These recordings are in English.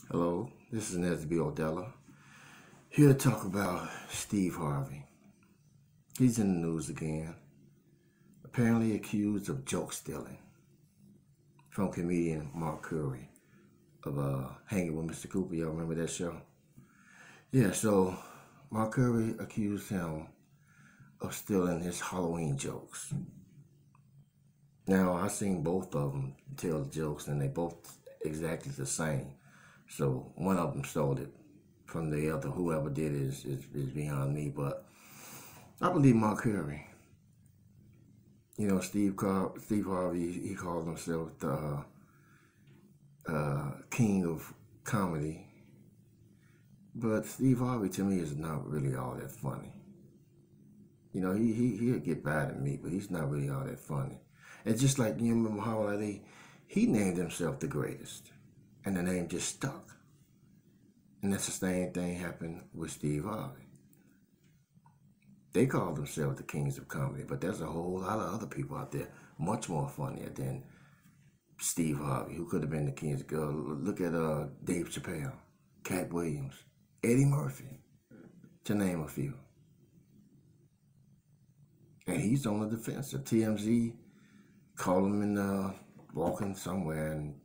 Hello, this is Nesby Odella, here to talk about Steve Harvey. He's in the news again, apparently accused of joke stealing from comedian Mark Curry of Hanging with Mr. Cooper. Y'all remember that show? Yeah, so Mark Curry accused him of stealing his Halloween jokes. Now, I seen both of them tell the jokes, and they both exactly the same. So one of them stole it from the other. Whoever did it is beyond me. But I believe Mark Curry. You know, Steve Harvey, he called himself the king of comedy. But Steve Harvey, to me, is not really all that funny. You know, he'll get bad at me, but he's not really all that funny. It's just like, you remember Muhammad Ali? He named himself the greatest, and the name just stuck. And that's the same thing happened with Steve Harvey. They call themselves the kings of comedy, but there's a whole lot of other people out there much more funnier than Steve Harvey, who could have been the king's girl. Look at Dave Chappelle, Cat Williams, Eddie Murphy, to name a few. And he's on the defensive. TMZ called him in walking somewhere, and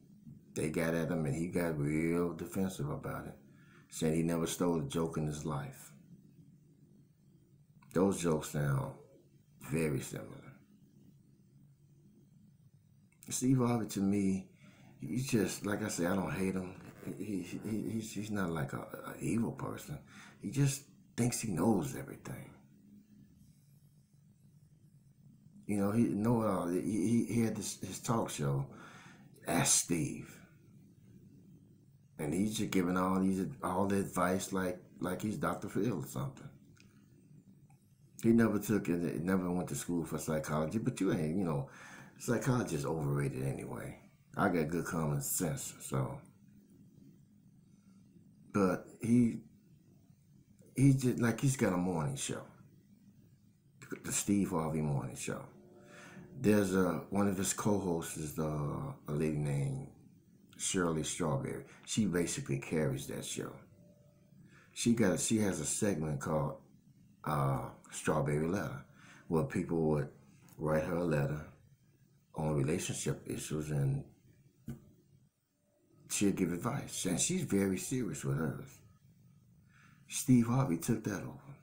they got at him, and he got real defensive about it, saying he never stole a joke in his life. Those jokes sound very similar. Steve Harvey, to me, he's just, like I said, I don't hate him. He's not like a evil person. He just thinks he knows everything. You know, he had his talk show, Ask Steve, and he's just giving all the advice like he's Dr. Phil or something. He never took it, never went to school for psychology, but psychology is overrated anyway. I got good common sense, so. But he's just like he's got a morning show, the Steve Harvey morning show. There's one of his co-hosts is a lady named Shirley Strawberry. She basically carries that show. She has a segment called Strawberry Letter, where people would write her a letter on relationship issues, and she'll give advice. And she's very serious with hers. Steve Harvey took that over.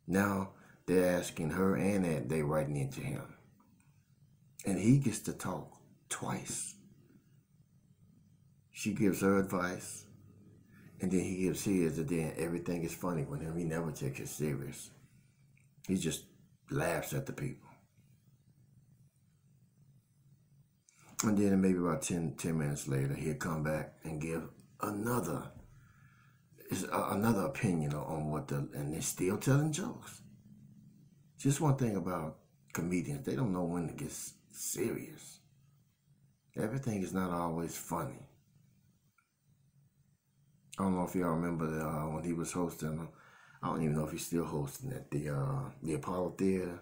Now they're asking her, and they're writing into him. And he gets to talk twice. She gives her advice, and then he gives his, and then everything is funny with him. He never takes it serious. He just laughs at the people. And then maybe about 10 minutes later, he'll come back and give another opinion on and they're still telling jokes. Just one thing about comedians, they don't know when to get serious. Everything is not always funny. I don't know if y'all remember when he was hosting, I don't even know if he's still hosting at the Apollo Theater.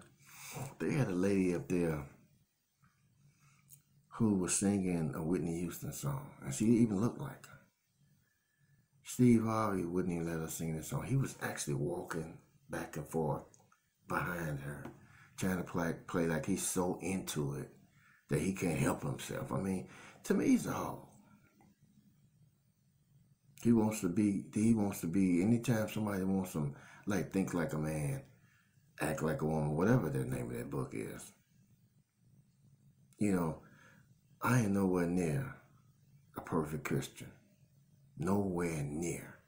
They had a lady up there who was singing a Whitney Houston song, and she even looked like her. Steve Harvey wouldn't even let her sing the song. He was actually walking back and forth behind her, trying to play like he's so into it that he can't help himself. I mean, to me, he's a hog. He wants to be, anytime somebody wants him, like, think like a man, act like a woman, whatever the name of that book is. You know, I ain't nowhere near a perfect Christian. Nowhere near.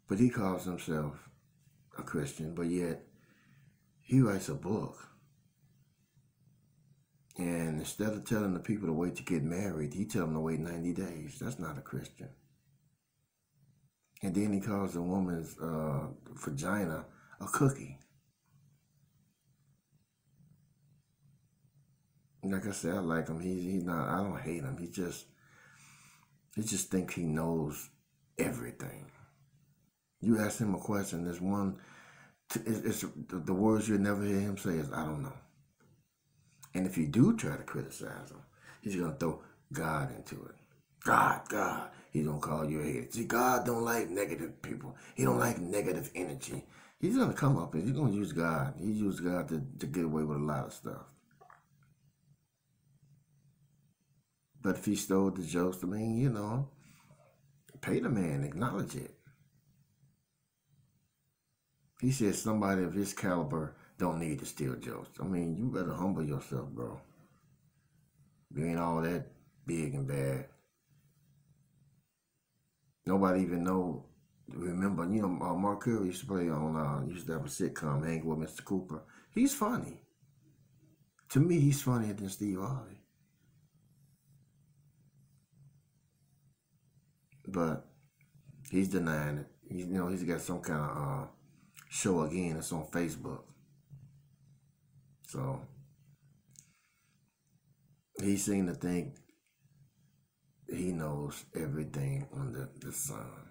But he calls himself a Christian, but yet he writes a book. And instead of telling the people to wait to get married, he tells them to wait 90 days. That's not a Christian. And then he calls a woman's vagina a cookie. Like I said, I like him. He's not. I don't hate him. He just thinks he knows everything. You ask him a question. There's one. It's the words you'll never hear him say is "I don't know." And if you do try to criticize him, he's gonna throw God into it. God. He's gonna call you a hater. See, God don't like negative people. He don't like negative energy. He's gonna come up and he's gonna use God. He used God to get away with a lot of stuff. But if he stole the jokes, I mean, pay the man, acknowledge it. He said somebody of his caliber don't need to steal jokes. I mean, you better humble yourself, bro. You ain't all that big and bad. Nobody even remember, Mark Curry used to play used to have a sitcom, Hanging with Mr. Cooper. He's funny. To me, he's funnier than Steve Harvey. But he's denying it. He's got some kind of show again. It's on Facebook. So he seemed to think he knows everything under the sun.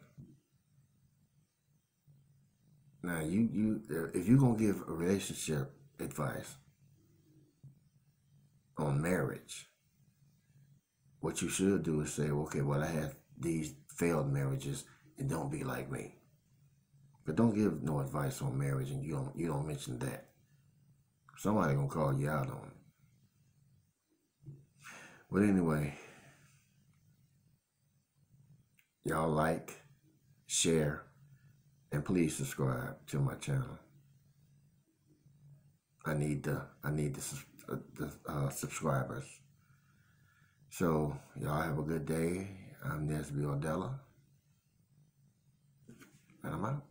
Now, if you're gonna give a relationship advice on marriage, what you should do is say, okay, well, I had these failed marriages, and don't be like me. But don't give no advice on marriage, and you don't mention that. Somebody gonna call you out on it. But anyway, y'all like, share, and please subscribe to my channel. I need the subscribers. So y'all have a good day. I'm Nesby Ordella, and I'm out.